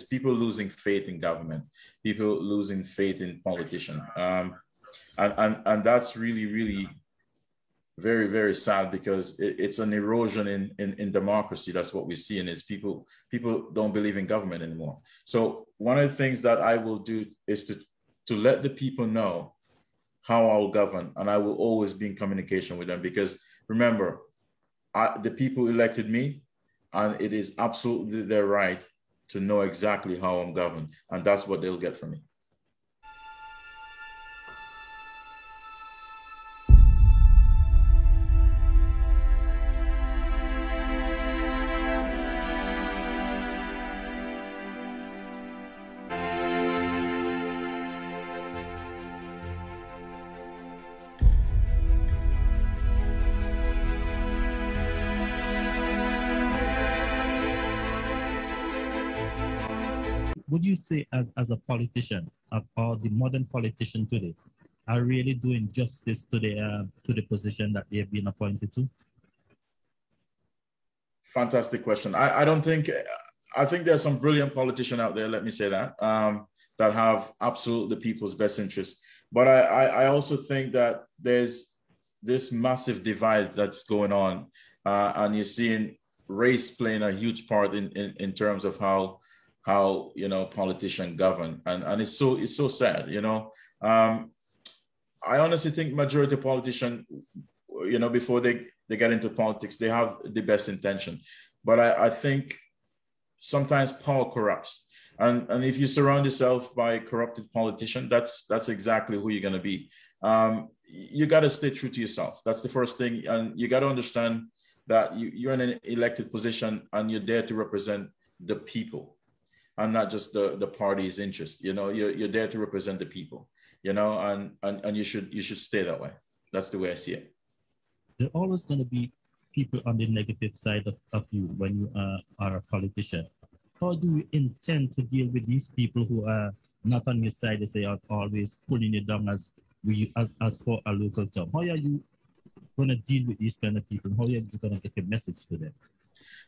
people losing faith in government, people losing faith in politicians. And that's really, really very, very sad, because it's an erosion in democracy. That's what we're seeing, is people don't believe in government anymore. So one of the things that I will do is to let the people know how I'll govern, and I will always be in communication with them, because remember, the people elected me, and it is absolutely their right to know exactly how I'm governed, and that's what they'll get from me. Would you say, as a politician, or the modern politician today, are really doing justice to the position that they have been appointed to? Fantastic question. I think there's some brilliant politicians out there, let me say that, that have absolutely the people's best interests. But I also think that there's this massive divide that's going on, and you're seeing race playing a huge part in terms of how politicians govern, and it's so sad. I honestly think majority of politicians, before they get into politics, they have the best intention, but I think sometimes power corrupts, and if you surround yourself by a corrupted politician, that's exactly who you're going to be. You got to stay true to yourself. That's the first thing, and you got to understand that you're in an elected position, and you're there to represent the people, and not just the party's interest. You're there to represent the people, and you should stay that way. That's the way I see it. There are always going to be people on the negative side of you when you are a politician. How do you intend to deal with these people who are not on your side? They say are always pulling you down as for a local job. How are you going to deal with these kind of people? How are you going to get a message to them?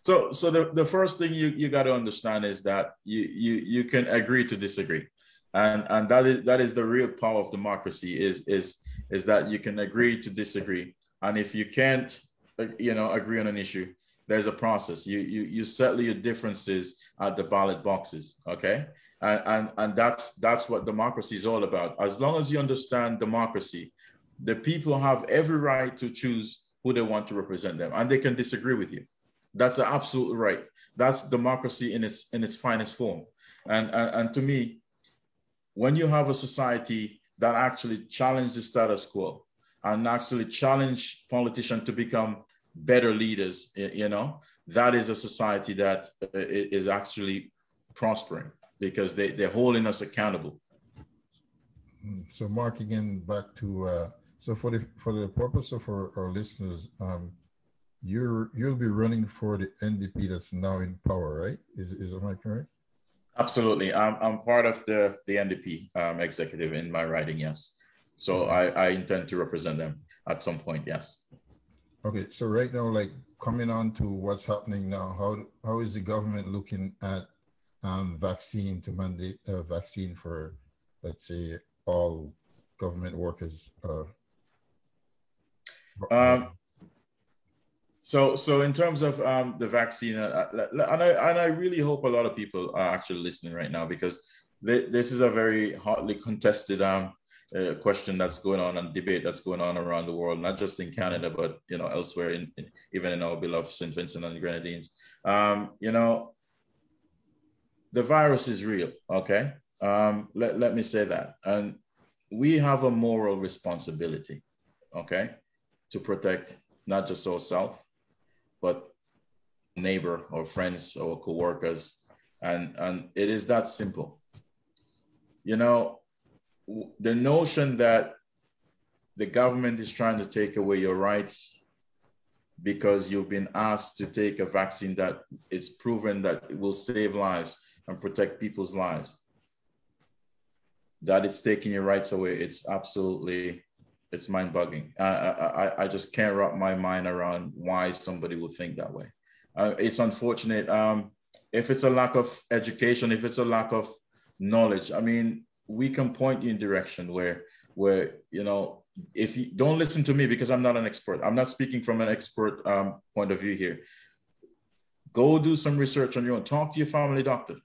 So the first thing you got to understand is that you can agree to disagree, and that is the real power of democracy, is that you can agree to disagree, and if you can't agree on an issue, there's a process. You settle your differences at the ballot boxes, okay? And that's what democracy is all about. As long as you understand democracy, the people have every right to choose who they want to represent them, and they can disagree with you. That's an absolute right. That's democracy in its finest form. And to me, when you have a society that actually challenges the status quo and actually challenge politicians to become better leaders, that is a society that is actually prospering, because they're holding us accountable. So Mark, again, back to, so for the purpose of our listeners, you'll be running for the NDP that's now in power, right? Is am I correct? Absolutely. I'm part of the NDP executive in my riding, yes. So I intend to represent them at some point, yes. Okay, so right now, like coming on to what's happening now, how is the government looking at vaccine to mandate a vaccine for, let's say, all government workers? So in terms of the vaccine, and I really hope a lot of people are actually listening right now, because this is a very hotly contested question that's going on, and debate that's going on around the world, not just in Canada, but elsewhere, even in our beloved St. Vincent and the Grenadines. The virus is real, okay? Let me say that. And we have a moral responsibility, okay, to protect not just ourselves, but neighbor or friends or co-workers. And it is that simple. The notion that the government is trying to take away your rights because you've been asked to take a vaccine that is proven that it will save lives and protect people's lives, that it's taking your rights away, it's mind-boggling. I just can't wrap my mind around why somebody would think that way. It's unfortunate. if it's a lack of education, if it's a lack of knowledge, I mean, we can point you in direction where you know, if you don't listen to me because I'm not an expert. I'm not speaking from an expert point of view here. Go do some research on your own. Talk to your family doctor.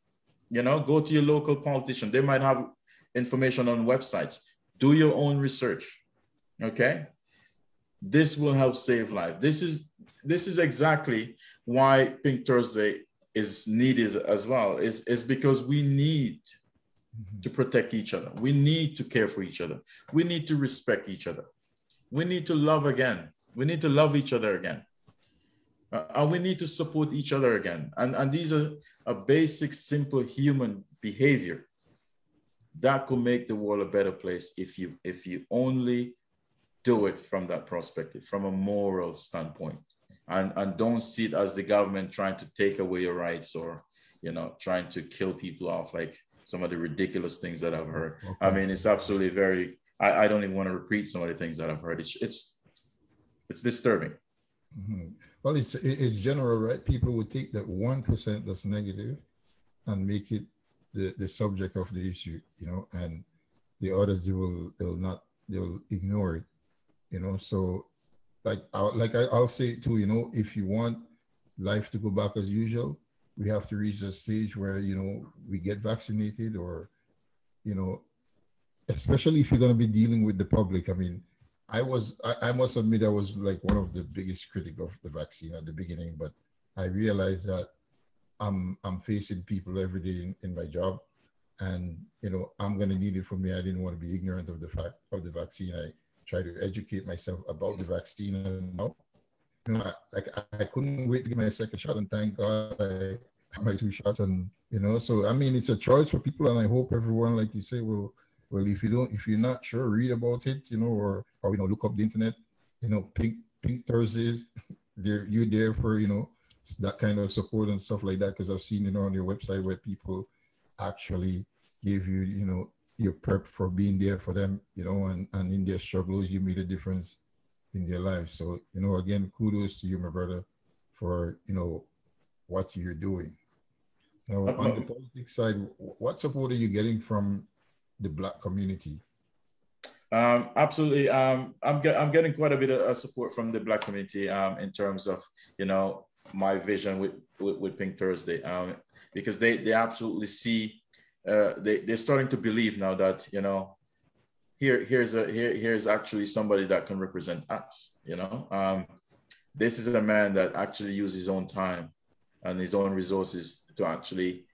You know, go to your local politician. They might have information on websites. Do your own research. Okay, this will help save life. This is exactly why Pink Thursday is needed as well. Is because we need to protect each other. We need to care for each other. We need to respect each other. We need to love again. We need to love each other again. And we need to support each other again. And these are a basic, simple human behavior that could make the world a better place if you only do it from that perspective, from a moral standpoint. And don't see it as the government trying to take away your rights or, you know, trying to kill people off, like some of the ridiculous things that I've heard. Okay. I mean, it's absolutely very, I don't even want to repeat some of the things that I've heard. It's disturbing. Mm-hmm. Well, it's general, right? People would take that 1% that's negative and make it the subject of the issue, you know, and the others, they'll ignore it, you know. So I'll say too, you know, if you want life to go back as usual, we have to reach a stage where, you know, we get vaccinated, or, you know, especially if you're going to be dealing with the public. I mean, I must admit, I was like one of the biggest critic of the vaccine at the beginning, but I realized that I'm facing people every day in my job, and, you know, I'm going to need it for me. I didn't want to be ignorant of the fact of the vaccine. I try to educate myself about the vaccine, and now, you know, I couldn't wait to get my second shot, and thank God I had my 2 shots. And, you know, so I mean, it's a choice for people, and I hope everyone, like you say, will, if you're not sure, read about it, you know, or you know, look up the internet, you know, Pink Thursdays, you're there for, you know, that kind of support and stuff like that, because I've seen, you know, on your website where people actually give you, you know, your prep for being there for them, you know, and in their struggles, you made a difference in their lives. So, you know, again, kudos to you, my brother, for, you know, what you're doing. Now, on the politics side, what support are you getting from the Black community? Absolutely. I'm getting quite a bit of support from the Black community in terms of, you know, my vision with Pink Thursday, because they absolutely see, they're starting to believe now that, you know, here's actually somebody that can represent us, you know. This is a man that actually uses his own time and his own resources to actually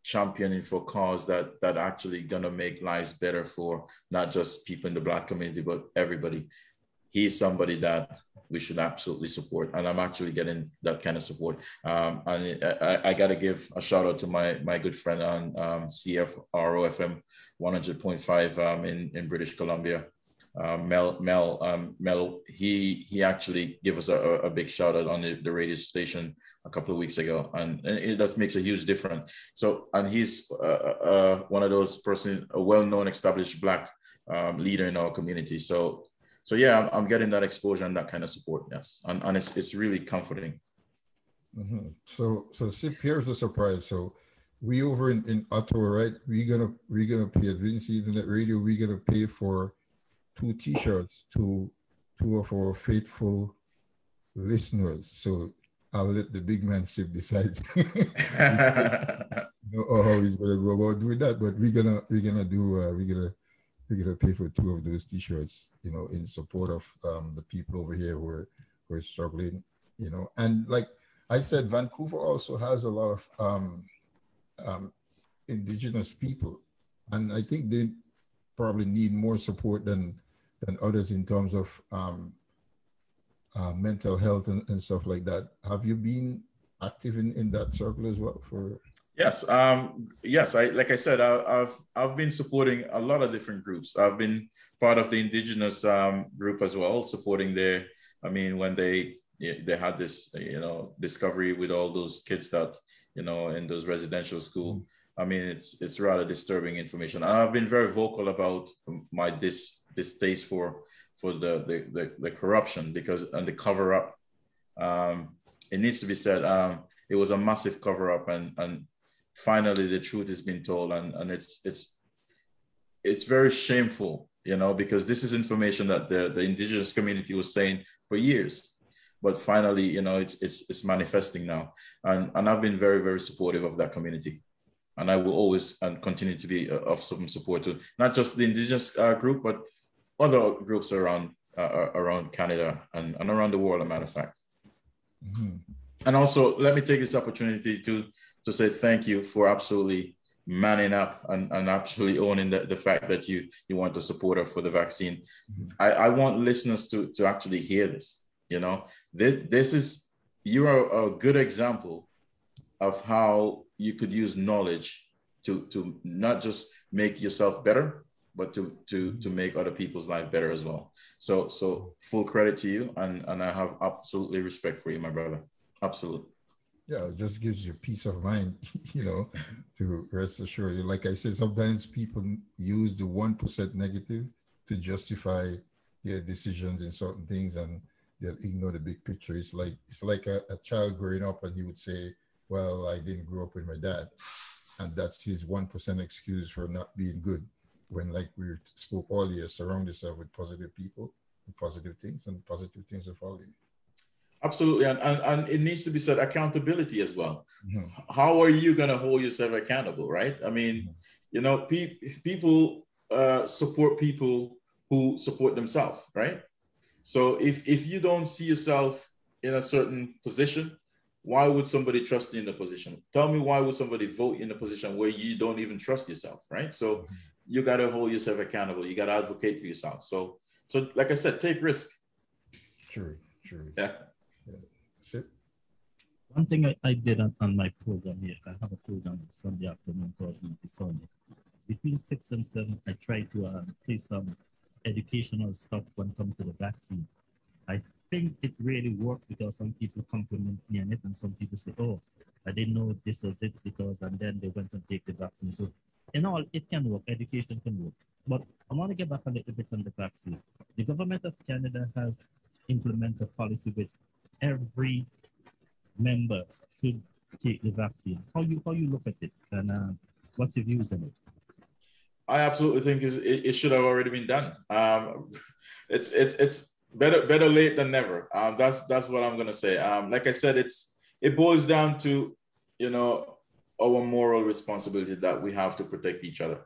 championing for cause that actually gonna make lives better for not just people in the Black community, but everybody. He's somebody that we should absolutely support, and I'm actually getting that kind of support. And I got to give a shout out to my good friend on CFRO FM 100.5 in British Columbia. Mel, he actually gave us a big shout out on the radio station a couple of weeks ago, and that makes a huge difference. So, and he's one of those persons, a well-known established Black leader in our community. So yeah, I'm getting that exposure and that kind of support. Yes, and it's really comforting. Mm-hmm. So here's the surprise. So we over in Ottawa, right? We're gonna pay at Vincy Internet Radio. We're gonna pay for 2 T-shirts to 2 of our faithful listeners. So I'll let the big man Sip decide how he's gonna go about doing that. But we're gonna pay for 2 of those T-shirts, you know, in support of the people over here who are struggling, you know. And like I said, Vancouver also has a lot of Indigenous people, and I think they probably need more support than others in terms of mental health and stuff like that. Have you been active in that circle as well? Yes, yes. Like I said, I've been supporting a lot of different groups. I've been part of the Indigenous group as well, supporting their. I mean, when they had this, you know, discovery with all those kids that, you know, in those residential school. I mean, it's rather disturbing information. And I've been very vocal about my distaste for the corruption and the cover up. It needs to be said. it was a massive cover up, and finally the truth has been told, and it's very shameful, you know, because this is information that the indigenous community was saying for years, but finally, you know, it's manifesting now, and I've been very, very supportive of that community, and I will always and continue to be of some support to not just the indigenous group, but other groups around Canada and around the world, as a matter of fact. Mm-hmm. And also, let me take this opportunity to say thank you for absolutely manning up and actually owning the fact that you want to support her for the vaccine. Mm-hmm. I want listeners to actually hear this. You know, this is, you are a good example of how you could use knowledge to not just make yourself better, but to make other people's life better as well. So full credit to you, and I have absolutely respect for you, my brother. Absolutely. Yeah, it just gives you peace of mind, you know, to rest assured you. Like I said, sometimes people use the 1% negative to justify their decisions in certain things, and they'll ignore the big picture. It's like a child growing up, and you would say, well, I didn't grow up with my dad, and that's his 1% excuse for not being good. When, like we spoke earlier, surround yourself with positive people, with positive things, and positive things will follow you. Absolutely, and it needs to be said, accountability as well. Mm-hmm. How are you going to hold yourself accountable, right? I mean, mm-hmm. you know, people support people who support themselves, right? So if you don't see yourself in a certain position, why would somebody trust you in the position? Tell me, why would somebody vote in a position where you don't even trust yourself, right? So mm-hmm. you got to hold yourself accountable. You got to advocate for yourself. So like I said, take risk. True. Yeah. One thing I did on my program here, I have a program Sunday afternoon called Vincy Sunday. Between 6 and 7, I try to play some educational stuff when it comes to the vaccine. I think it really worked because some people compliment me on it, and some people say, oh, I didn't know this was it because, and then they went and take the vaccine. So in all, it can work, education can work. But I want to get back a little bit on the vaccine. The government of Canada has implemented a policy with every member should take the vaccine. How you look at it, and what's your views on it? I absolutely think it should have already been done. It's better late than never. That's what I'm gonna say. Like I said, it boils down to, you know, our moral responsibility that we have to protect each other.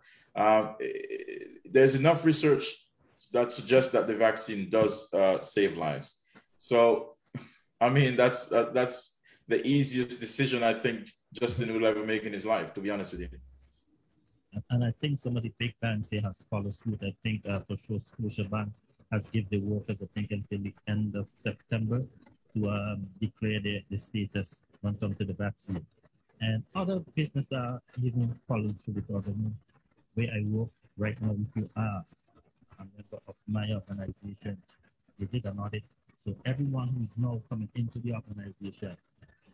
There's enough research that suggests that the vaccine does save lives. So, I mean, that's the easiest decision I think Justin will ever make in his life, to be honest with you. And I think some of the big banks here has followed suit. I think for sure Scotiabank has given the workers, I think, until the end of September to declare the status when it comes to the vaccine. And other businesses are even following through, because I know where I work right now, if you are a member of my organization, they did an audit. So everyone who is now coming into the organization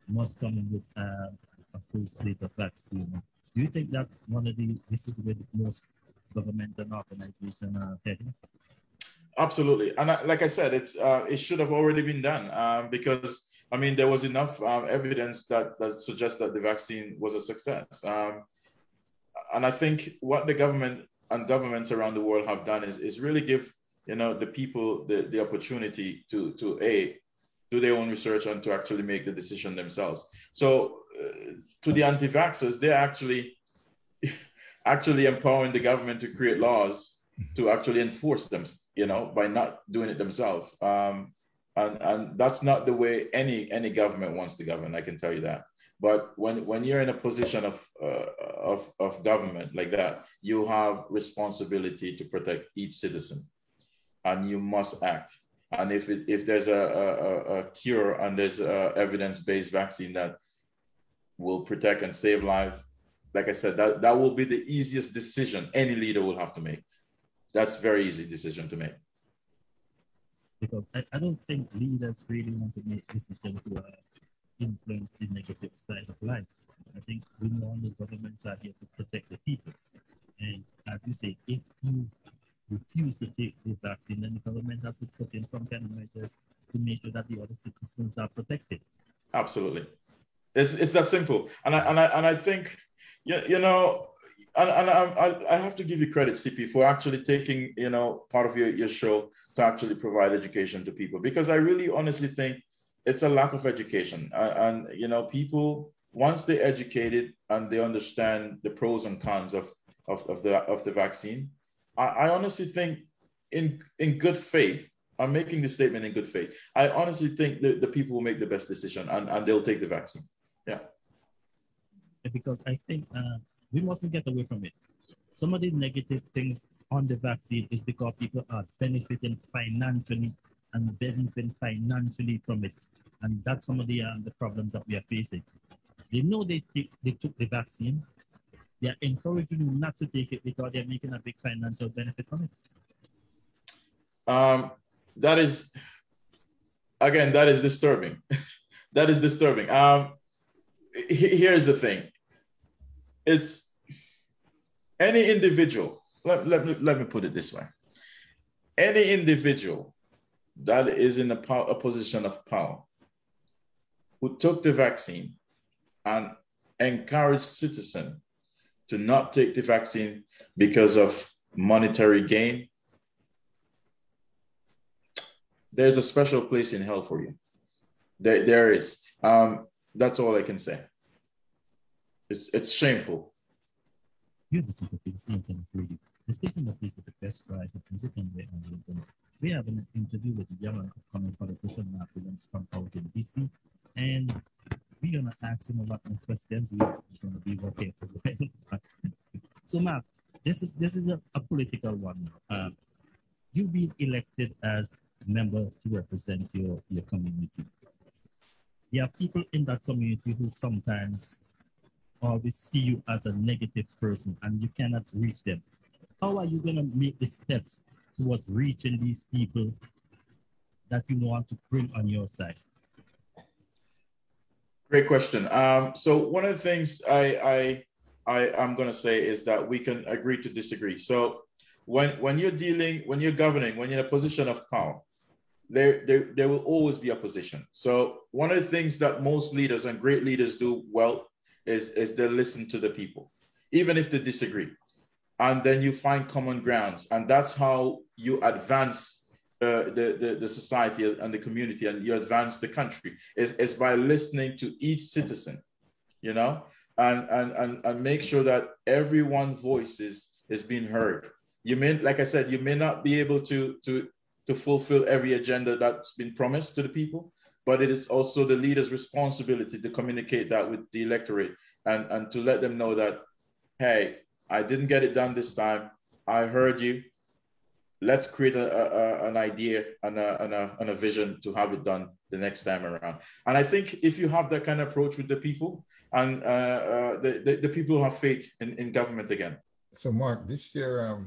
must come in with a full slate of vaccine. Do you think that this is where the most government and organization are heading? Absolutely, and like I said, it should have already been done because I mean there was enough evidence that suggests that the vaccine was a success, and I think what the government and governments around the world have done is really give, you know, the people the opportunity to do their own research and to actually make the decision themselves. So to the anti-vaxxers, they're actually empowering the government to create laws to actually enforce them, you know, by not doing it themselves. And that's not the way any government wants to govern, I can tell you that. But when you're in a position of government like that, you have responsibility to protect each citizen, and you must act. And if there's a cure and there's a evidence-based vaccine that will protect and save lives, like I said, that will be the easiest decision any leader will have to make. That's a very easy decision to make. Because I don't think leaders really want to make decisions to influence the negative side of life. I think we know the governments are here to protect the people. And as you say, if you refuse to take the vaccine, then the government has to put in some kind of measures to make sure that the other citizens are protected. Absolutely. It's that simple. And I think, you know, I have to give you credit, CP, for actually taking, you know, part of your show to actually provide education to people, because I really honestly think it's a lack of education. And you know, people, once they're educated and they understand the pros and cons of the vaccine, I honestly think in good faith, I'm making this statement in good faith, I honestly think that the people will make the best decision, and they'll take the vaccine. Yeah. Because I think we mustn't get away from it. Some of the negative things on the vaccine is because people are benefiting financially and benefiting financially from it. And that's some of the problems that we are facing. They know they took the vaccine. They are encouraging you not to take it because they're making a big financial benefit from it. That is, again, that is disturbing. That is disturbing. Here's the thing. It's any individual, let me put it this way. Any individual that is in a position of power who took the vaccine and encouraged citizens to not take the vaccine because of monetary gain, there's a special place in hell for you. There is. That's all I can say. It's shameful. You have the same thing for you. The station that is with the best price of Vincentian and we have an interview with the young upcoming politician Mark Williams from out in BC, and we're gonna ask him a lot more questions. We're gonna be more careful. So Mark, this is a political one. You've been elected as member to represent your community. There are people in that community who sometimes always see you as a negative person and you cannot reach them. How are you going to make the steps towards reaching these people that you want to bring on your side? Great question. So one of the things I'm going to say is that we can agree to disagree. So when you're governing, when you're in a position of power, there will always be opposition. So one of the things that most leaders and great leaders do well is they listen to the people, even if they disagree. And then you find common grounds. And that's how you advance the society and the community, and you advance the country, is by listening to each citizen, you know, and make sure that everyone's voice is being heard. You may, like I said, you may not be able to fulfill every agenda that's been promised to the people, but it is also the leader's responsibility to communicate that with the electorate and to let them know that, hey, I didn't get it done this time. I heard you. Let's create an idea and a vision to have it done the next time around. And I think if you have that kind of approach with the people, and the people have faith in government again. So Mark, this year,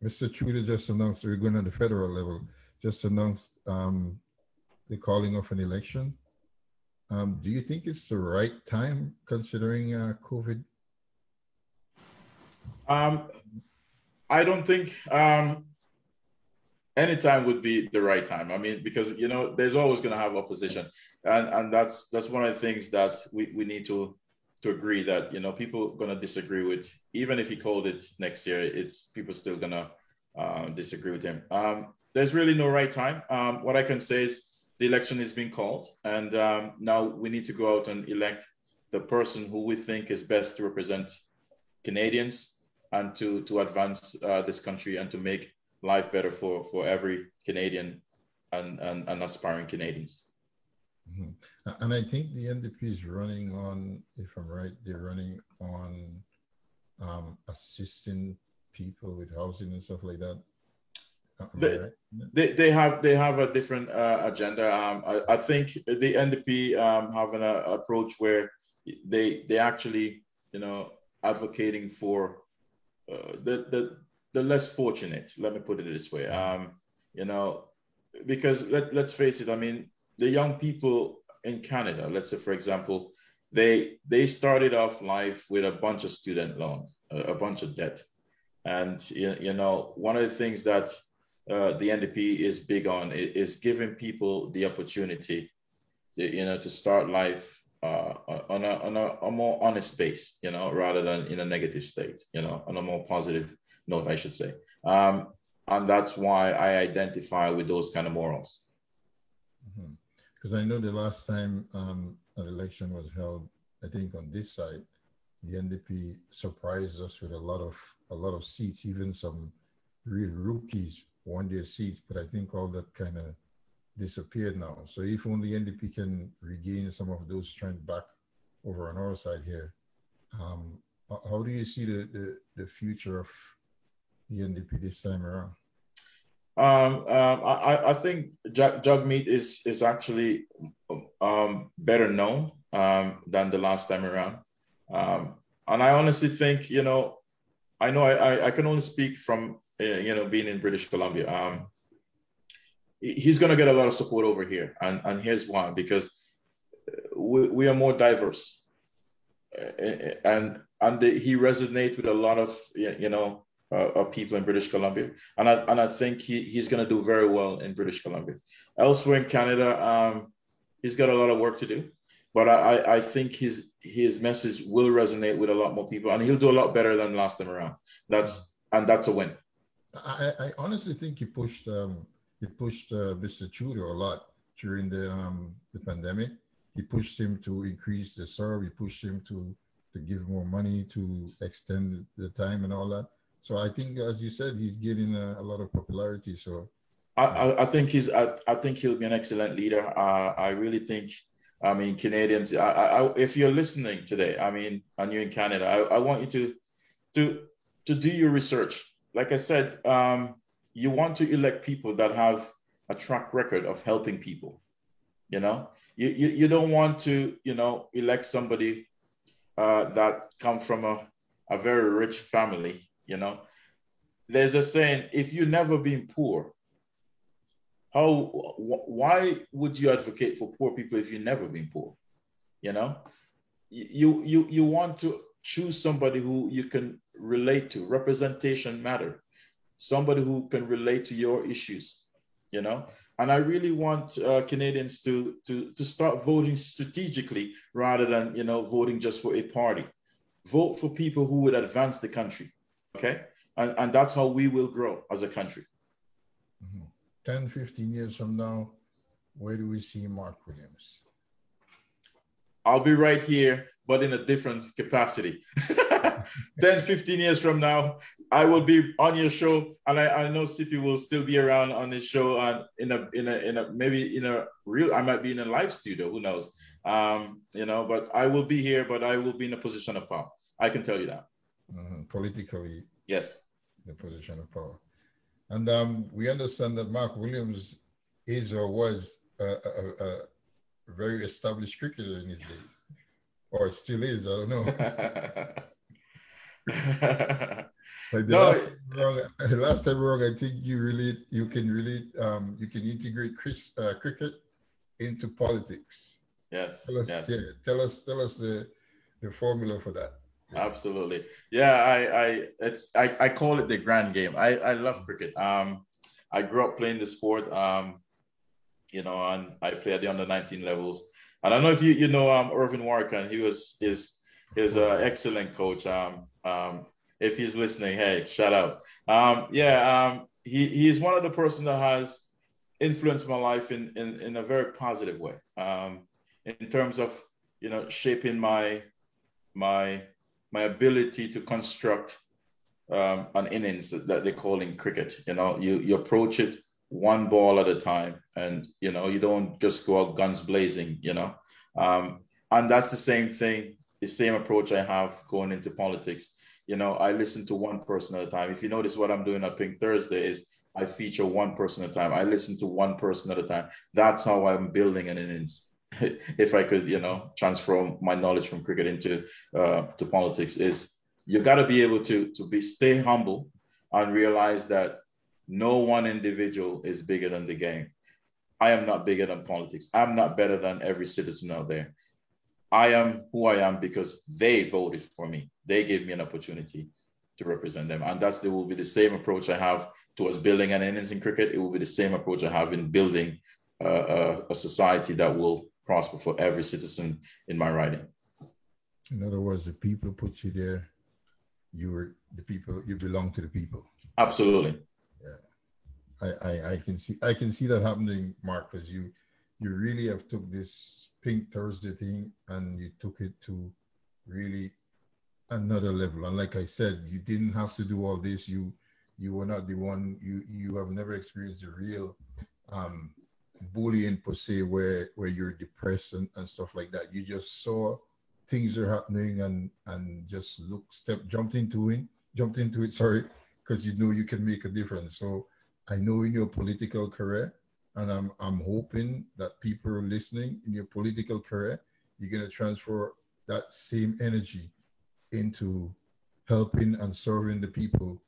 Mr. Trudeau just announced we're going to the federal level, just announced the calling of an election. Do you think it's the right time considering COVID? I don't think any time would be the right time. I mean, because, you know, there's always going to have opposition. And that's one of the things that we need to agree that, you know, people are going to disagree with. Even if he called it next year, it's people still going to disagree with him. There's really no right time. What I can say is the election is being called, and now we need to go out and elect the person who we think is best to represent Canadians and to advance this country and to make life better for every Canadian and aspiring Canadians. Mm-hmm. And I think the NDP is running on, if I'm right, they're running on assisting people with housing and stuff like that. They have a different agenda. I think the NDP have an approach where they actually, you know, advocating for the less fortunate. Let me put it this way. You know, because let's face it. I mean, the young people in Canada, let's say, for example, they started off life with a bunch of student loans, a bunch of debt. And, you know, one of the things that the NDP is big on is giving people the opportunity to, you know, to start life a more honest base, rather than in a negative state, on a more positive note, I should say. And that's why I identify with those kind of morals. Because I know the last time an election was held, I think on this side, the NDP surprised us with a lot of seats. Even some real rookies won their seats, but I think all that kind of disappeared now. So if only NDP can regain some of those strength back over on our side here, how do you see the future of the NDP this time around? I think Jagmeet is actually better known than the last time around. And I honestly think, I know I can only speak from, being in British Columbia. He's going to get a lot of support over here. And here's why, because we are more diverse. And he resonates with a lot of people in British Columbia. And I think he's going to do very well in British Columbia. Elsewhere in Canada, he's got a lot of work to do. But I think his message will resonate with a lot more people, and he'll do a lot better than last time around. That's a win. I honestly think he pushed Mr. Trudeau a lot during the pandemic. He pushed him to increase the serve. He pushed him to give more money, to extend the time and all that. So I think, as you said, he's getting a lot of popularity. So I think he'll be an excellent leader. I really think. Canadians, if you're listening today, and you're in Canada, I want you to do your research. Like I said, you want to elect people that have a track record of helping people. You don't want to, elect somebody that come from a very rich family. There's a saying: if you've never been poor, why would you advocate for poor people if you've never been poor? You want to choose somebody who you can relate to. Representation matter. Somebody who can relate to your issues, And I really want Canadians to start voting strategically rather than, voting just for a party. Vote for people who would advance the country, okay? And that's how we will grow as a country. 10, 15 years from now, where do we see Mark Williams? I'll be right here, but in a different capacity. 10, 15 years from now, I will be on your show, and I know Cippy will still be around on this show, and I might be in a live studio, who knows? But I will be here, but I will be in a position of power. I can tell you that. Politically, yes, the position of power. And we understand that Mark Williams is or was a very established cricketer in his days, or still is. I don't know. Like the last time wrong, I think you can integrate cricket into politics. Yes. Tell us the formula for that. Absolutely. Yeah, I call it the grand game. I love cricket. I grew up playing the sport, and I played at the under 19 levels. And I don't know if you know Irvin Warkan. He was an excellent coach. If he's listening, hey, shout out. He is one of the person that has influenced my life in a very positive way. In terms of shaping my ability to construct an innings that they call in cricket. You approach it one ball at a time, and you don't just go out guns blazing. And that's the same thing, the same approach I have going into politics. I listen to one person at a time. If you notice what I'm doing at Pink Thursday is I feature one person at a time. I listen to one person at a time. That's how I'm building an innings. If I could, transfer my knowledge from cricket into to politics, is you got to be able to stay humble and realize that no one individual is bigger than the game. I am not bigger than politics. I'm not better than every citizen out there. I am who I am because they voted for me. They gave me an opportunity to represent them. And it will be the same approach I have towards building an innings in cricket. It will be the same approach I have in building a society that will prosper for every citizen in my riding. In other words, the people put you there. You are the people. You belong to the people. Absolutely. Yeah, I can see that happening, Mark, because you really have took this Pink Thursday thing and you took it to really another level. And like I said, you didn't have to do all this. You were not the one. You have never experienced the real bullying per se, where you're depressed and stuff like that. You just saw things are happening and just jumped into it. Sorry, because you know you can make a difference. So I know in your political career, and I'm hoping that people are listening in your political career, you're gonna transfer that same energy into helping and serving the people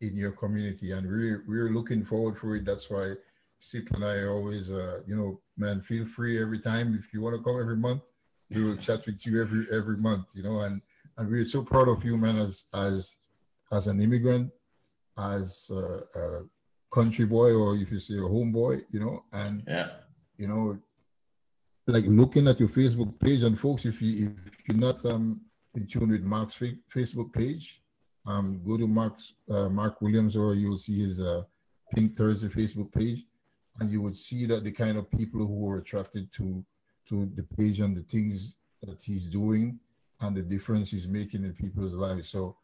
in your community, and we're looking forward for it. That's why Sip and I are always, man, feel free every time. If you want to come every month, we will chat with you every month, and we're so proud of you, man, as an immigrant, as a country boy, or if you say a homeboy, and yeah, like looking at your Facebook page, and folks, if you're not in tune with Mark's Facebook page, go to Mark Williams, or you'll see his Pink Thursday Facebook page, and you would see that the kind of people who are attracted to the page and the things that he's doing and the difference he's making in people's lives. So,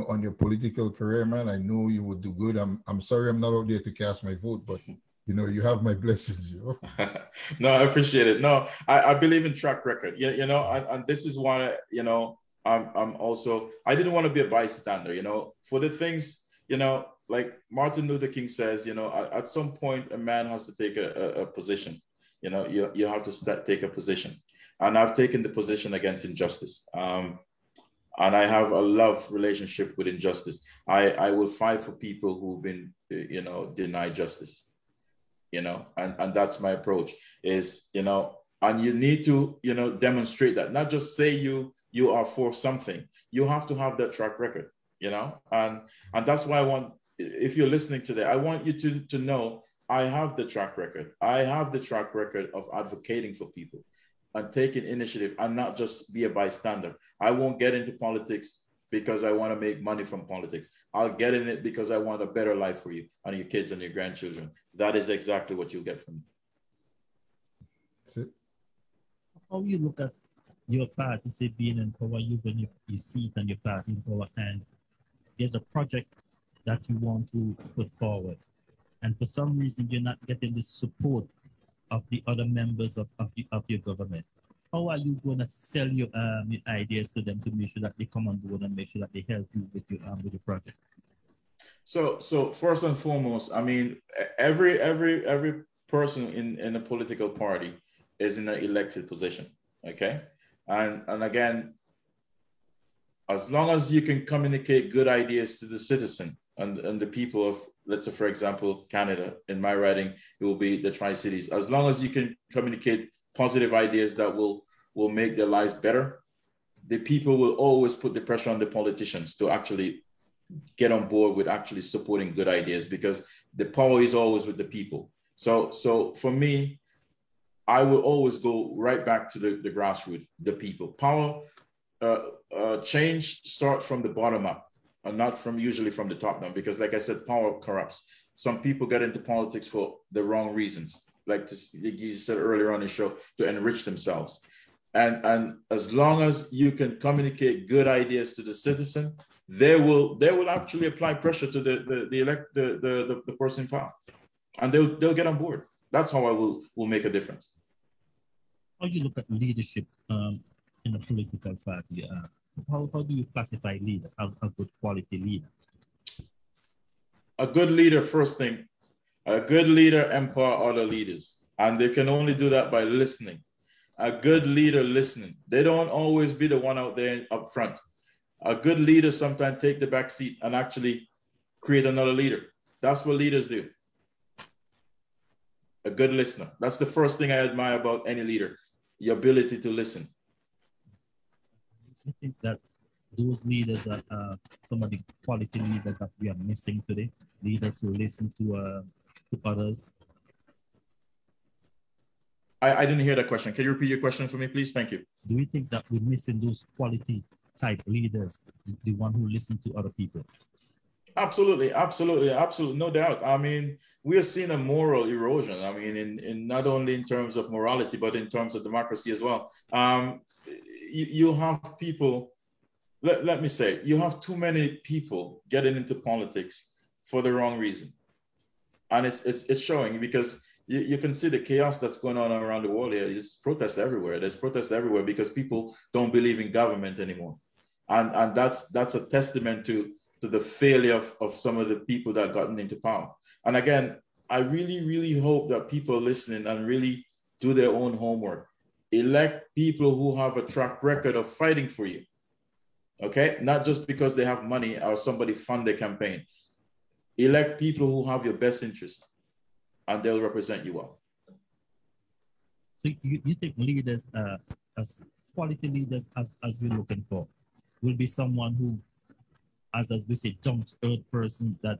on your political career, man, I know you would do good. I'm sorry I'm not out there to cast my vote, but you have my blessings. No, I appreciate it. No, I believe in track record. And this is why, I'm also, I didn't want to be a bystander, for the things, like Martin Luther King says, at some point a man has to take a position. You have to take a position. And I've taken the position against injustice. And I have a love relationship with injustice. I will fight for people who've been, denied justice, and that's my approach is, and you need to, demonstrate that, not just say you are for something. You have to have that track record, and that's why I want, if you're listening today, I want you to know I have the track record. I have the track record of advocating for people and taking initiative and not just be a bystander. I won't get into politics because I want to make money from politics. I'll get in it because I want a better life for you and your kids and your grandchildren. That is exactly what you'll get from me. That's it. How you look at your party, say being in power, when you see it and your party in power, and there's a project that you want to put forward, and for some reason you're not getting the support of the other members of your government. How are you going to sell your ideas to them to make sure that they come on board and make sure that they help you with your project? So first and foremost, I mean, every person in a political party is in an elected position, okay? And again, as long as you can communicate good ideas to the citizen and the people of, let's say, for example, Canada, in my riding, it will be the Tri-Cities. As long as you can communicate positive ideas that will make their lives better, the people will always put the pressure on the politicians to actually get on board with actually supporting good ideas, because the power is always with the people. So for me, I will always go right back to the grassroots, the people. Power, change starts from the bottom up, and not usually from the top down, because like I said, power corrupts. Some people get into politics for the wrong reasons, like you said earlier on the show, to enrich themselves. And as long as you can communicate good ideas to the citizen, they will actually apply pressure to the person in power, and they'll get on board. That's how I will make a difference. How you look at leadership in a political party? How do you classify leader, a good quality leader? A good leader, first thing, a good leader empower other leaders, and they can only do that by listening. A good leader listening. They don't always be the one out there up front. A good leader sometimes take the back seat and actually create another leader. That's what leaders do. A good listener. That's the first thing I admire about any leader, your ability to listen. I think that those leaders are some of the quality leaders that we are missing today. Leaders who listen to others. I didn't hear that question. Can you repeat your question for me, please? Thank you. Do you think that we're missing those quality type leaders, the one who listen to other people? Absolutely, absolutely, absolutely, no doubt. I mean, we are seeing a moral erosion. I mean, in not only in terms of morality, but in terms of democracy as well. You have people, let me say, you have too many people getting into politics for the wrong reason. And it's showing, because you can see the chaos that's going on around the world here. There's protests everywhere. There's protests everywhere because people don't believe in government anymore. And that's a testament to the failure of some of the people that gotten into power. And again, I really, really hope that people are listening and really do their own homework. Elect people who have a track record of fighting for you. Okay? Not just because they have money or somebody fund their campaign. Elect people who have your best interest, and they'll represent you well. So you think leaders, as quality leaders, as we're looking for, will be someone who, as we say, down-to-earth person that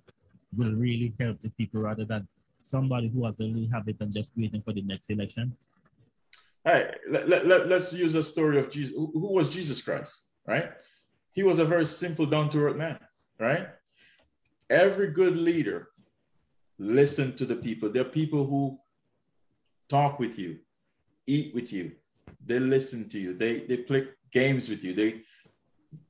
will really help the people, rather than somebody who has a little habit and just waiting for the next election? Hey, let's use a story of Jesus. Who was Jesus Christ, right? He was a very simple, down-to-earth man, right? Every good leader listen to the people. There are people who talk with you, eat with you, they listen to you, they play games with you,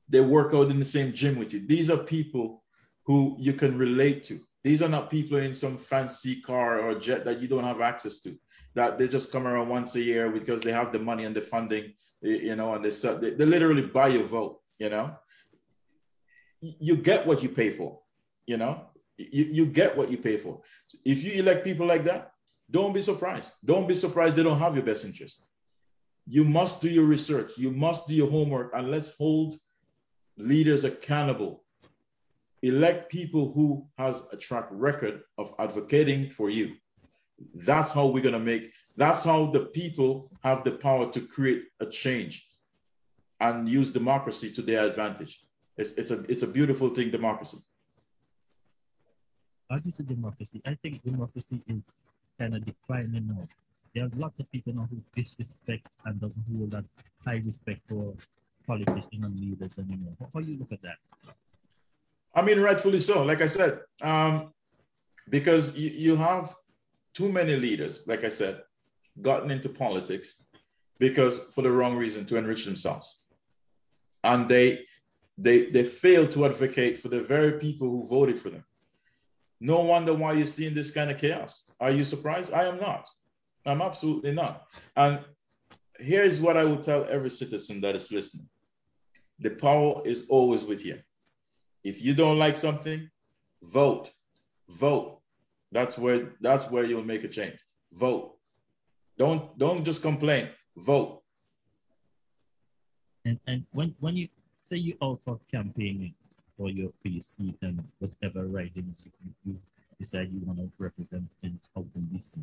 they work out in the same gym with you. These are people who you can relate to. These are not people in some fancy car or jet that you don't have access to, that they just come around once a year because they have the money and the funding, you know, and they literally buy your vote, you know. You get what you pay for, you know. You get what you pay for. So if you elect people like that, don't be surprised. Don't be surprised they don't have your best interest. You must do your research. You must do your homework, and let's hold leaders accountable. Elect people who has a track record of advocating for you. That's how we're going to that's how the people have the power to create a change and use democracy to their advantage. It's a beautiful thing, democracy. As you said, democracy, I think democracy is kind of declining now. There's lots of people now who disrespect and doesn't hold that high respect for politicians and leaders anymore. How do you look at that? I mean, rightfully so. Like I said, because you have too many leaders, like I said, gotten into politics because for the wrong reason, to enrich themselves. And they fail to advocate for the very people who voted for them. No wonder why you're seeing this kind of chaos. Are you surprised? I am not. I'm absolutely not. And here's what I would tell every citizen that is listening. The power is always with you. If you don't like something, vote. Vote. That's where you'll make a change. Vote. Don't just complain. Vote. And when you say you out for campaigning for your seat and whatever ridings you decide you want to represent out in DC,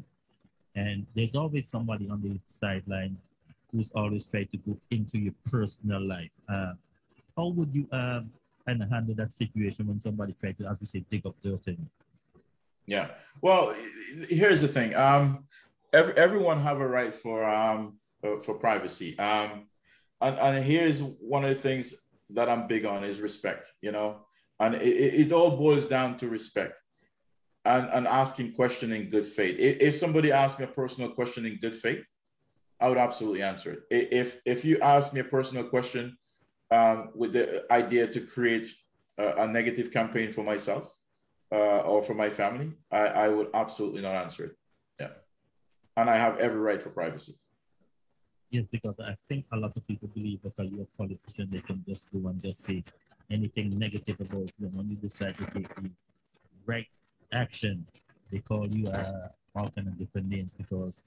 and there's always somebody on the sideline who's always trying to go into your personal life. How would you kind of handle that situation when somebody tries to, as we say, dig up dirt in you? Yeah. Well, here's the thing. Everyone have a right for privacy. And here's one of the things that I'm big on is respect, you know, and it all boils down to respect and asking question in good faith. If somebody asks me a personal question in good faith, I would absolutely answer it. If you ask me a personal question with the idea to create a negative campaign for myself or for my family, I would absolutely not answer it. Yeah. And I have every right for privacy. Yes, because I think a lot of people believe that you're a politician, they can just go and just say anything negative about you. When you decide to take the right action, they call you all kind of different names because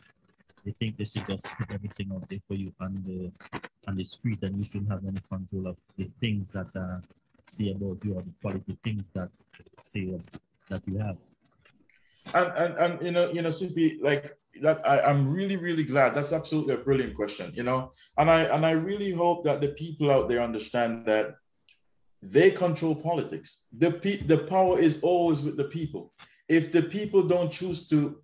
they think they should just put everything out there for you on the street, and you shouldn't have any control of the things that say about you or the quality things that say that you have. And you know, Cippy, like that, I'm really, really glad. That's absolutely a brilliant question, you know, and I really hope that the people out there understand that they control politics. The power is always with the people. if the people don't choose to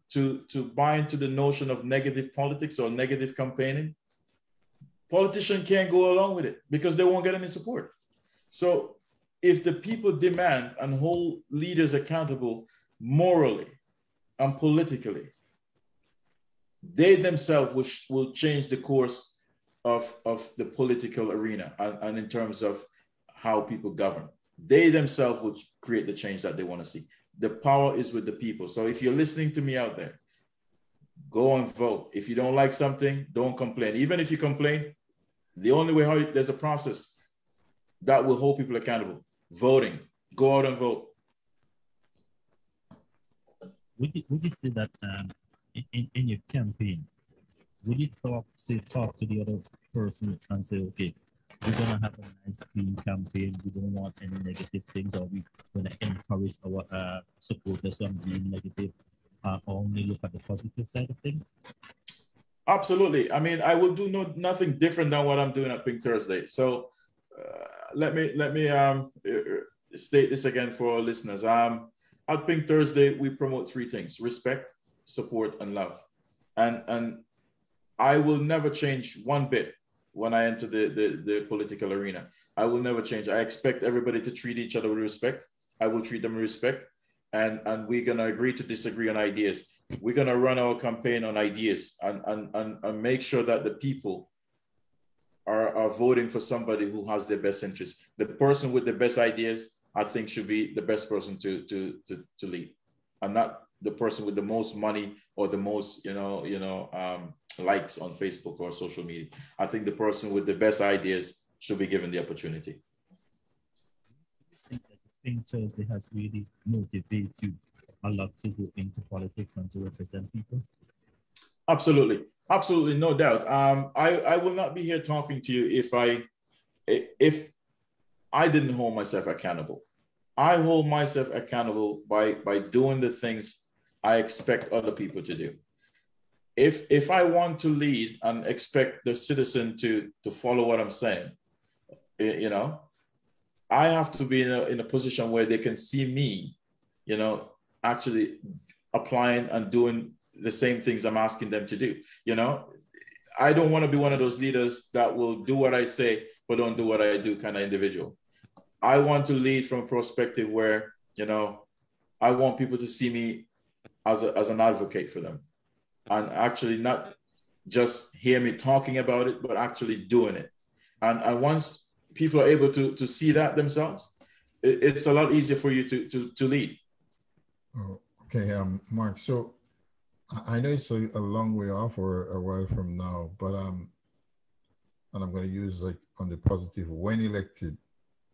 buy into the notion of negative politics or negative campaigning, politicians can't go along with it because they won't get any support. So if the people demand and hold leaders accountable morally and politically, they themselves will change the course of the political arena and in terms of how people govern. They themselves will create the change that they want to see. The power is with the people. So if you're listening to me out there, go and vote. If you don't like something, don't complain. Even if you complain, the only way there's a process that will hold people accountable. Voting. Go out and vote. Would you say that in your campaign, would you talk to the other person and say, okay, we're gonna have a nice clean campaign. We don't want any negative things, or we're gonna encourage our supporters from being negative, only look at the positive side of things? Absolutely. I mean, I will do nothing different than what I'm doing at Pink Thursday. So let me state this again for our listeners. At Pink Thursday, we promote three things: respect, support, and love. And I will never change one bit when I enter the political arena. I will never change. I expect everybody to treat each other with respect. I will treat them with respect. And we're going to agree to disagree on ideas. We're going to run our campaign on ideas and make sure that the people are voting for somebody who has their best interests. The person with the best ideas, I think, should be the best person to lead, and not the person with the most money or the most, likes on Facebook or social media. I think the person with the best ideas should be given the opportunity. I think that Pink Thursday has really motivated you a lot to go into politics and to represent people? Absolutely. Absolutely, no doubt. I will not be here talking to you if I didn't hold myself accountable. I hold myself accountable by doing the things I expect other people to do. If I want to lead and expect the citizen to follow what I'm saying, I have to be in a position where they can see me, actually applying and doing the same things I'm asking them to do. I don't want to be one of those leaders that will do what I say, but don't do what I do kind of individual. I want to lead from a perspective where, I want people to see me as an advocate for them, and actually not just hear me talking about it, but actually doing it. And once people are able to see that themselves, it's a lot easier for you to lead. Oh, okay, Mark. So I know it's a long way off or a while from now, but and I'm going to use like on the positive. When elected,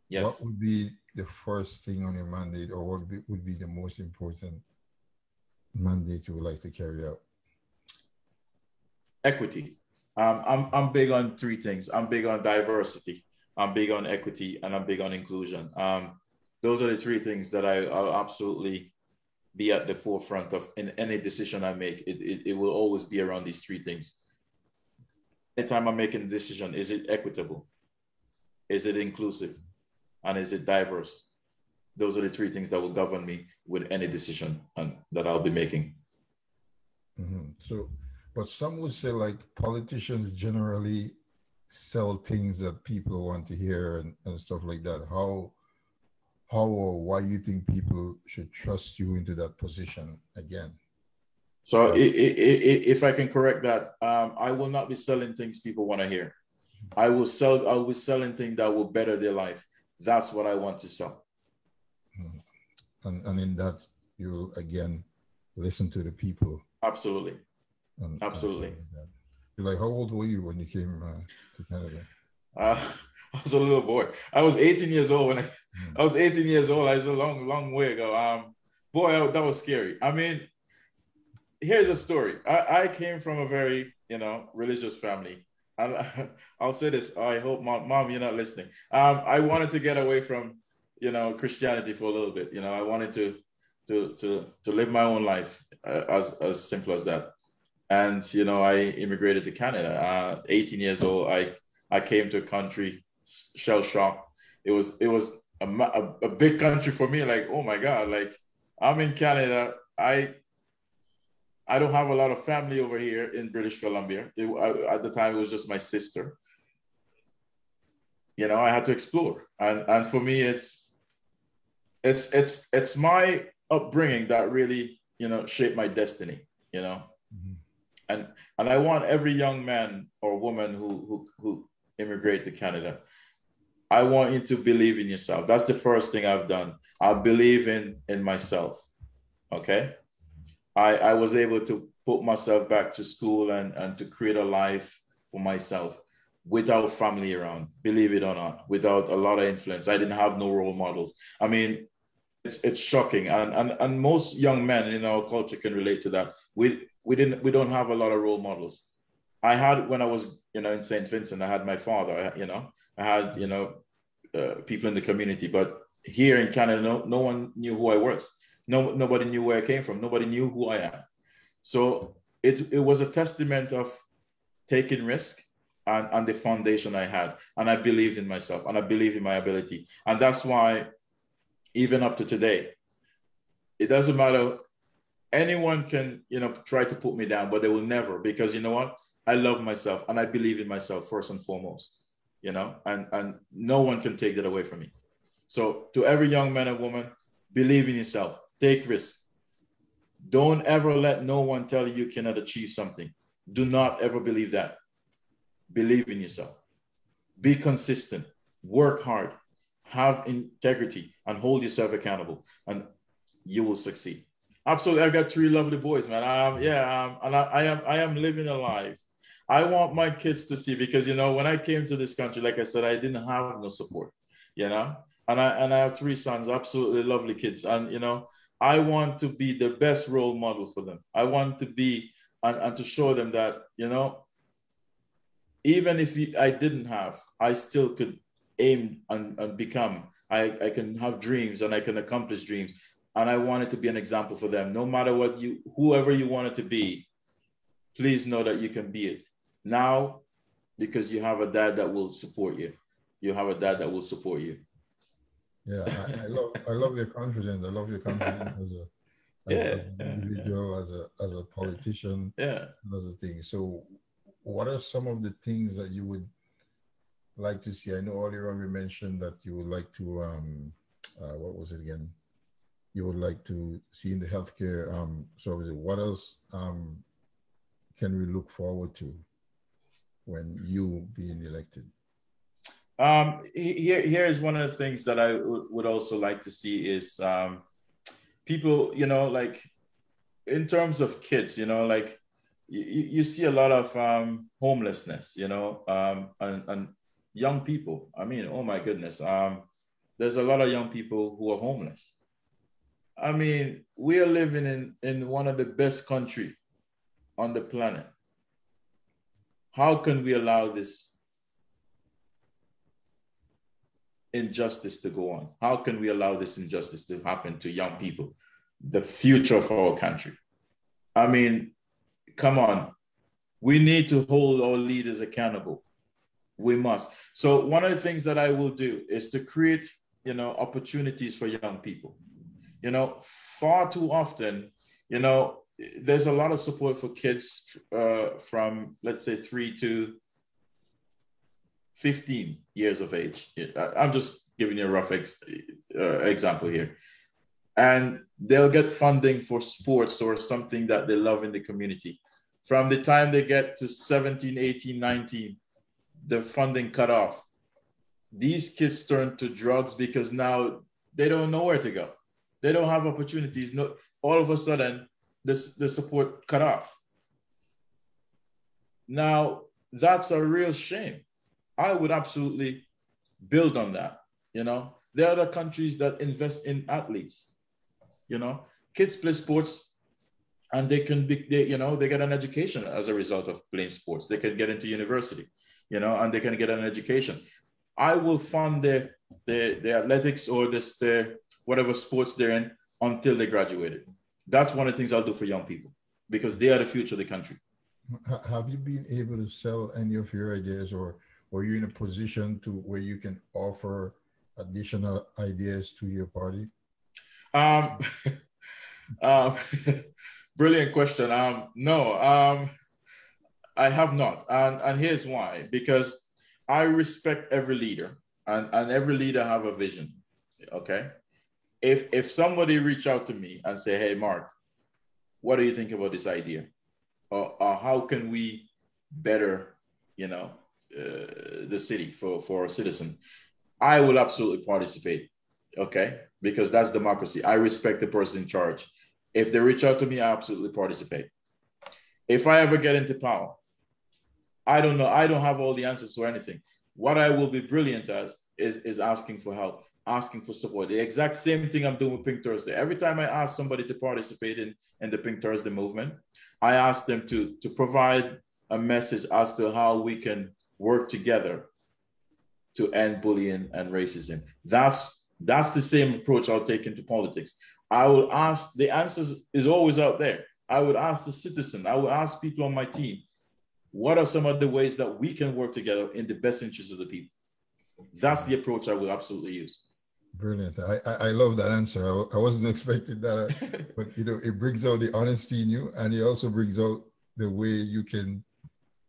yes, what would be the first thing on your mandate, or what would be the most important mandate you would like to carry out? Equity. I'm big on three things. I'm big on diversity, I'm big on equity, and I'm big on inclusion. Those are the three things that I'll absolutely be at the forefront of in any decision I make. It will always be around these three things. Anytime I'm making a decision, is it equitable? Is it inclusive? And is it diverse? Those are the three things that will govern me with any decision that I'll be making. Mm-hmm. So, but some would say like politicians generally sell things that people want to hear and stuff like that. How or why you think people should trust you into that position again? So if I can correct that, I will not be selling things people want to hear. I will be selling things that will better their life. That's what I want to sell. And in that, you'll again listen to the people. Absolutely. Absolutely. You're like, how old were you when you came to Canada? I was a little boy. I was 18 years old when I was 18 years old. I was a long way ago. Boy, that was scary. I mean, here's a story. I came from a very, religious family. I'll say this. I hope, Mom, you're not listening. I wanted to get away from, Christianity for a little bit. I wanted to live my own life, as simple as that. And, I immigrated to Canada. 18 years old, I came to a country shell shocked. It was a big country for me. Like, oh my God, like I'm in Canada. I don't have a lot of family over here in British Columbia. At the time, it was just my sister. You know, I had to explore, and for me, it's my upbringing that really, you know, shaped my destiny. You know, Mhm. and I want every young man or woman who immigrate to Canada. I want you to believe in yourself. That's the first thing I've done. I believe in myself. Okay. I was able to put myself back to school and to create a life for myself without family around, believe it or not, without a lot of influence. I didn't have no role models. I mean, it's shocking. And most young men in our culture can relate to that. We don't have a lot of role models. I had when I was, you know, in St. Vincent, I had my father, you know, I had, you know, people in the community, but here in Canada, no one knew who I was. Nobody knew where I came from. Nobody knew who I am. So it was a testament of taking risk and the foundation I had. And I believed in myself and I believe in my ability. And that's why even up to today, it doesn't matter. Anyone can, you know, try to put me down, but they will never, because you know what? I love myself and I believe in myself first and foremost, you know, and no one can take that away from me. So to every young man and woman, believe in yourself, take risks. Don't ever let no one tell you you cannot achieve something. Do not ever believe that. Believe in yourself. Be consistent. Work hard. Have integrity and hold yourself accountable, and you will succeed. Absolutely, I've got three lovely boys, man. And I am living a life. I want my kids to see, because you know when I came to this country, like I said, I didn't have no support, you know, and I have three sons, absolutely lovely kids, and you know I want to be the best role model for them. I want to be and to show them that you know even if I didn't have, I still could aim and become. I can have dreams and I can accomplish dreams. And I wanted to be an example for them. No matter what you, whoever you want it to be, please know that you can be it now, because you have a dad that will support you. You have a dad that will support you. Yeah, I love your confidence. I love your confidence as Yeah, an yeah, yeah, individual, as a politician, yeah. and as a thing. So, what are some of the things that you would like to see? I know earlier on we mentioned that you would like to what was it again? You would like to see in the healthcare service. What else can we look forward to when you being elected? Here is one of the things that I would also like to see is people, you know, like in terms of kids, you know, like you see a lot of homelessness, you know, and young people. I mean, oh my goodness, there's a lot of young people who are homeless. I mean, we are living in one of the best country on the planet. How can we allow this injustice to go on? How can we allow this injustice to happen to young people, the future of our country? I mean, come on. We need to hold our leaders accountable. We must. So one of the things that I will do is to create, you know, opportunities for young people. You know, far too often, you know, there's a lot of support for kids from, let's say, 3 to 15 years of age. I'm just giving you a rough example here. And they'll get funding for sports or something that they love in the community. From the time they get to 17, 18, 19, the funding cut off. These kids turn to drugs because now they don't know where to go. They don't have opportunities. No, all of a sudden, the support cut off. Now, that's a real shame. I would absolutely build on that. You know, there are other countries that invest in athletes. You know, kids play sports and they can be, you know, they get an education as a result of playing sports. They can get into university, you know, and they can get an education. I will fund the athletics or the whatever sports they're in until they graduated. That's one of the things I'll do for young people, because they are the future of the country. Have you been able to sell any of your ideas, or are you in a position to where you can offer additional ideas to your party? Um, Brilliant question. No, I have not. And here's why. Because I respect every leader, and every leader have a vision. Okay. If somebody reach out to me and say, hey, Mark, what do you think about this idea? Or how can we better, the city for a citizen? I will absolutely participate. Okay. Because that's democracy. I respect the person in charge. If they reach out to me, I absolutely participate. If I ever get into power, I don't know. I don't have all the answers to anything. What I will be brilliant as is asking for help, asking for support. The exact same thing I'm doing with Pink Thursday. Every time I ask somebody to participate in the Pink Thursday movement, I ask them to provide a message as to how we can work together to end bullying and racism. That's the same approach I'll take into politics. I will ask, the answers is always out there. I would ask the citizen, I would ask people on my team, what are some of the ways that we can work together in the best interest of the people? That's the approach I will absolutely use. Brilliant. I love that answer. I wasn't expecting that, but it brings out the honesty in you, and it also brings out the way you can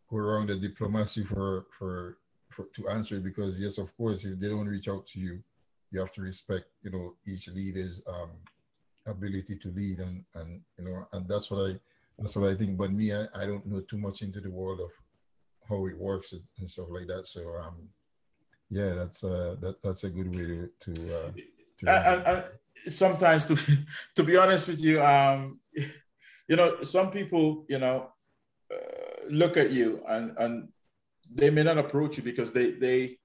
go around the diplomacy for to answer it. Because yes, of course, if they don't reach out to you, you have to respect each leader's ability to lead, and that's what I think. But me, I don't know too much into the world of how it works and stuff like that. So yeah, that's a good way to and sometimes to be honest with you, some people look at you and they may not approach you because they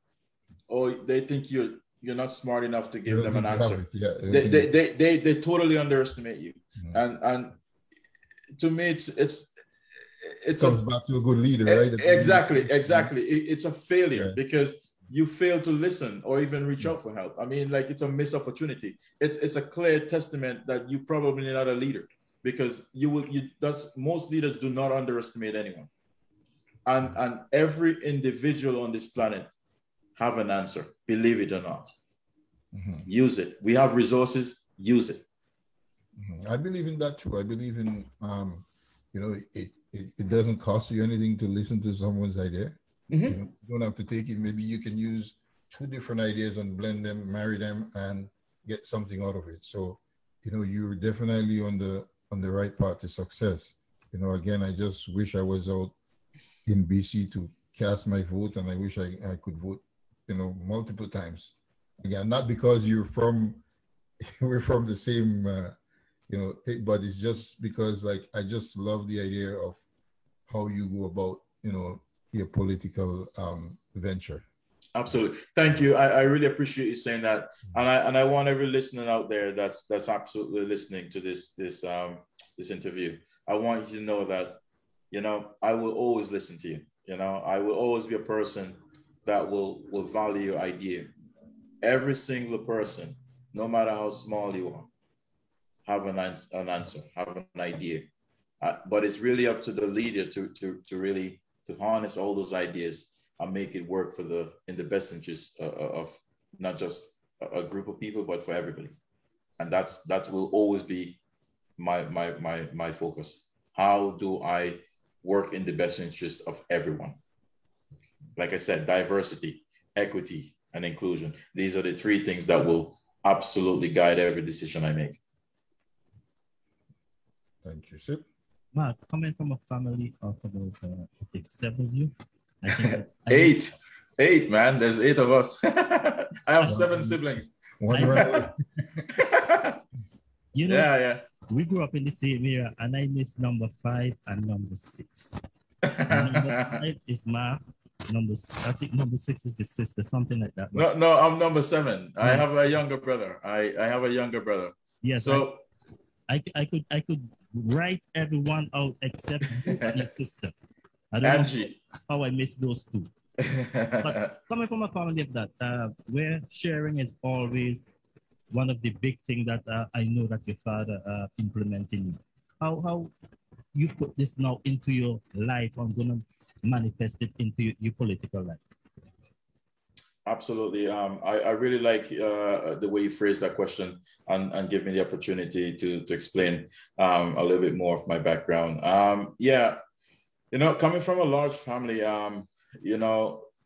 think you're not smart enough to give them an answer. Yeah, they totally underestimate you. Mm-hmm. And to me, it comes back to a good leader, right? Exactly. It's a failure because you fail to listen or even reach out for help. I mean, like, it's a missed opportunity. It's a clear testament that you probably not a leader, because most leaders do not underestimate anyone. And every individual on this planet have an answer, believe it or not. Mm-hmm. Use it. We have resources, use it. Mm-hmm. I believe in that too. I believe in, it doesn't cost you anything to listen to someone's idea. Mm-hmm. You don't have to take it. Maybe you can use two different ideas and blend them, marry them, and get something out of it. So, you're definitely on the right path to success. Again, I just wish I was out in BC to cast my vote, and I wish I could vote, multiple times. Again, not because we're from the same, but it's just because, like, I just love the idea of how you go about, your political venture. Absolutely. Thank you. I really appreciate you saying that. And I want every listener out there that's absolutely listening to this interview. I want you to know that, I will always listen to you. I will always be a person that will value your idea. Every single person, no matter how small you are, have an answer, have an idea. But it's really up to the leader to really harness all those ideas and make it work in the best interest of not just a group of people, but for everybody. And that will always be my focus. How do I work in the best interest of everyone? Like I said, diversity, equity, and inclusion. These are the three things that will absolutely guide every decision I make. Thank you, Sip. Mark, coming from a family of about, I think, 7 of you. I think Eight, man. There's 8 of us. I have 7 siblings. Yeah. We grew up in the same area, and I miss number 5 and number 6. Number 5 is Mark. I think number 6 is the sister, something like that. No, I'm number 7. I have a younger brother. I have a younger brother. Yes. So I could write everyone out except you and your sister. I don't Angie. know how I missed those 2. But coming from a family of that, where sharing is always one of the big things that I know that your father implementing. How you put this now into your life? I'm gonna manifest it into your political life. Absolutely. I really like the way you phrased that question and give me the opportunity to explain a little bit more of my background. Yeah, coming from a large family,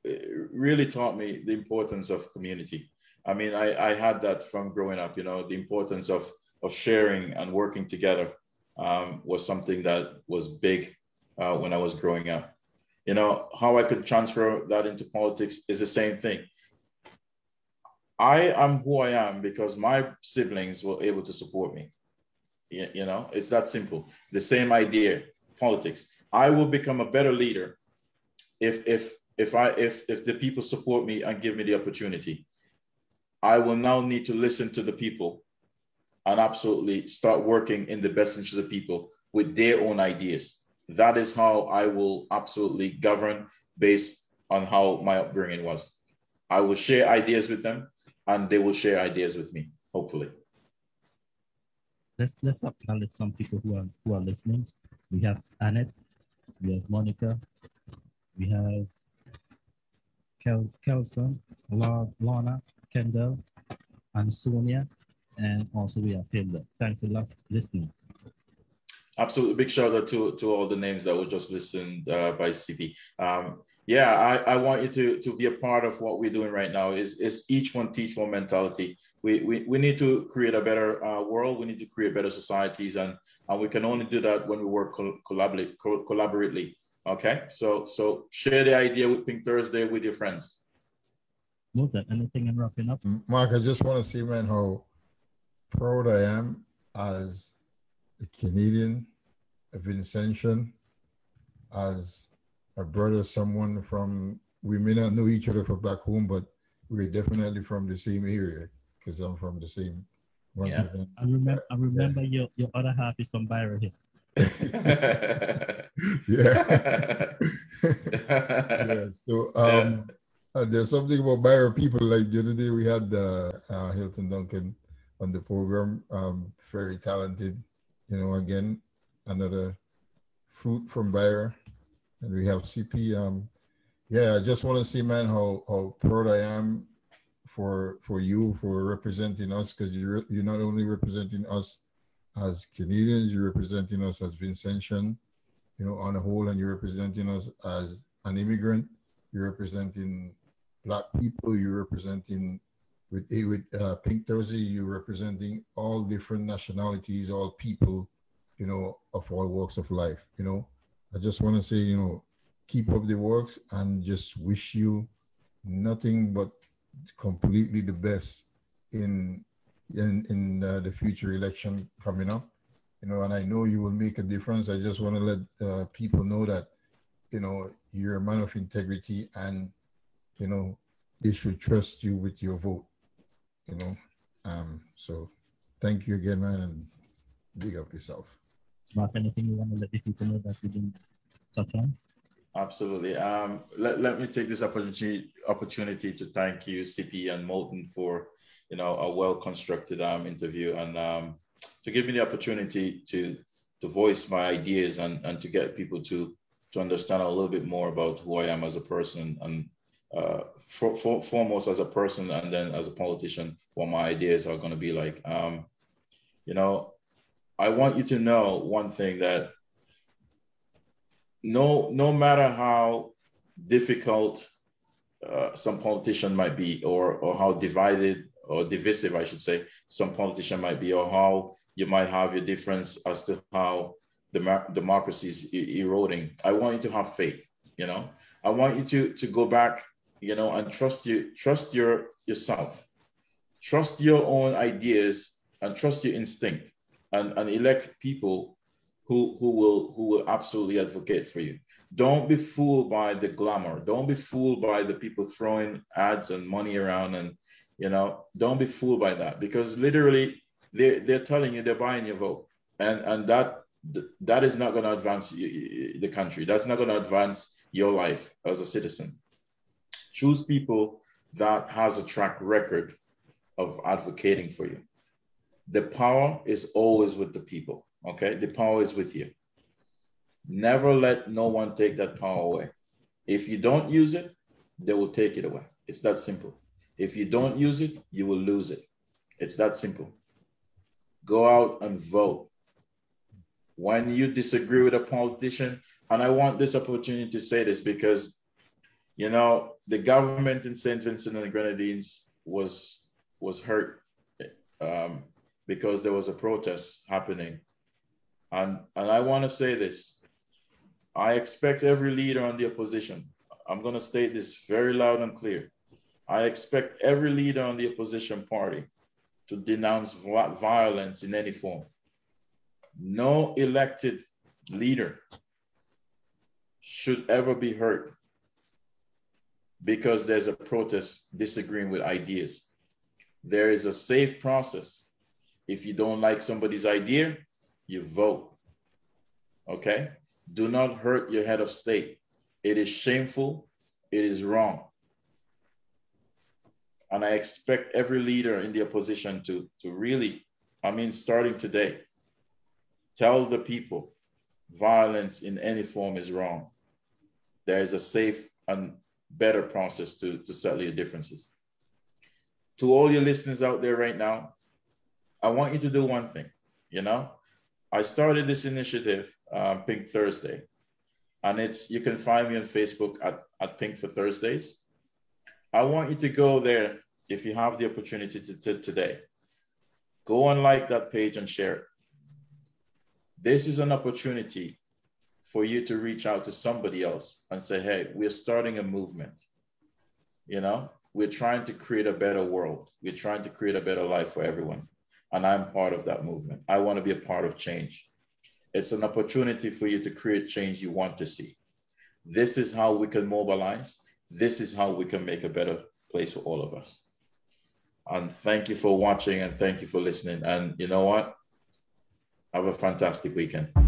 it really taught me the importance of community. I mean, I had that from growing up, the importance of sharing and working together was something that was big when I was growing up. How I could transfer that into politics is the same thing. I am who I am because my siblings were able to support me. It's that simple. The same idea, politics. I will become a better leader if the people support me and give me the opportunity. I will now need to listen to the people and absolutely start working in the best interest of people with their own ideas. That is how I will absolutely govern based on how my upbringing was. I will share ideas with them and they will share ideas with me, hopefully. Let's acknowledge some people who are listening. We have Annette, we have Monica, we have Kelson, Lorna, Kendall, and Sonia, and also we have Hilda. Thanks a lot for listening. Absolutely. Big shout out to all the names that were just listened by Cippy. Yeah, I want you to be a part of what we're doing right now is each one teach one mentality. We need to create a better world. We need to create better societies, and we can only do that when we work collaboratively. Okay, so share the idea with Pink Thursday with your friends. Moulton, anything in wrapping up? Mark, I just want to say, man, how proud I am as a Canadian, a Vincentian, as a brother, someone from, we may not know each other from back home, but we're definitely from the same area because I'm from the same one. Yeah. I remember your other half is from Byron here. Yeah. Yeah. So there's something about Byron people. Like the other day we had Hilton Duncan on the program. Very talented. Again, another fruit from Byron. And we have CP. Yeah, I just want to say, man, how proud I am for you for representing us, because you're not only representing us as Canadians, you're representing us as Vincentian, on the whole, and you're representing us as an immigrant. You're representing Black people. You're representing with Pink Thursday. You're representing all different nationalities, all people, of all walks of life. I just want to say, keep up the works and just wish you nothing but completely the best in the future election coming up. And I know you will make a difference. I just want to let people know that, you're a man of integrity and, they should trust you with your vote, So thank you again, man, and big up yourself. Mark, anything you want to let the people know that we didn't touch on? Absolutely. Let me take this opportunity to thank you, Cippy and Moulton, for a well-constructed interview and to give me the opportunity to voice my ideas and to get people to understand a little bit more about who I am as a person and foremost as a person and then as a politician, what my ideas are going to be like. I want you to know one thing, that no matter how difficult some politician might be, or how divided or divisive, I should say, some politician might be, or how you might have your difference as to how the democracy is eroding, I want you to have faith. I want you to go back, and trust yourself, trust your own ideas, and trust your instinct, and elect people who will absolutely advocate for you. Don't be fooled by the glamour. Don't be fooled by the people throwing ads and money around, and don't be fooled by that, because literally they're telling you they're buying your vote, and that is not going to advance the country. That's not going to advance your life as a citizen. Choose people that has a track record of advocating for you. The power is always with the people. Okay, the power is with you. Never let no one take that power away. If you don't use it, they will take it away. It's that simple. If you don't use it, you will lose it. It's that simple. Go out and vote. When you disagree with a politician, and I want this opportunity to say this because, you know, the government in St. Vincent and the Grenadines was hurt because there was a protest happening. And I want to say this. I expect every leader on the opposition, I'm going to state this very loud and clear. I expect every leader on the opposition party to denounce violence in any form. No elected leader should ever be hurt because there's a protest disagreeing with ideas. There is a safe process. If you don't like somebody's idea, you vote. Okay? Do not hurt your head of state. It is shameful. It is wrong. And I expect every leader in the opposition to really, I mean, starting today, tell the people violence in any form is wrong. There is a safe and better process to settle your differences. To all your listeners out there right now, I want you to do one thing. You know, I started this initiative, Pink Thursday, and you can find me on Facebook at Pink for Thursdays. I want you to go there if you have the opportunity today. Go and like that page and share it. This is an opportunity for you to reach out to somebody else and say, hey, we're starting a movement. You know, we're trying to create a better world. We're trying to create a better life for everyone. And I'm part of that movement. I want to be a part of change. It's an opportunity for you to create change you want to see. This is how we can mobilize. This is how we can make a better place for all of us. And thank you for watching and thank you for listening. And you know what? Have a fantastic weekend.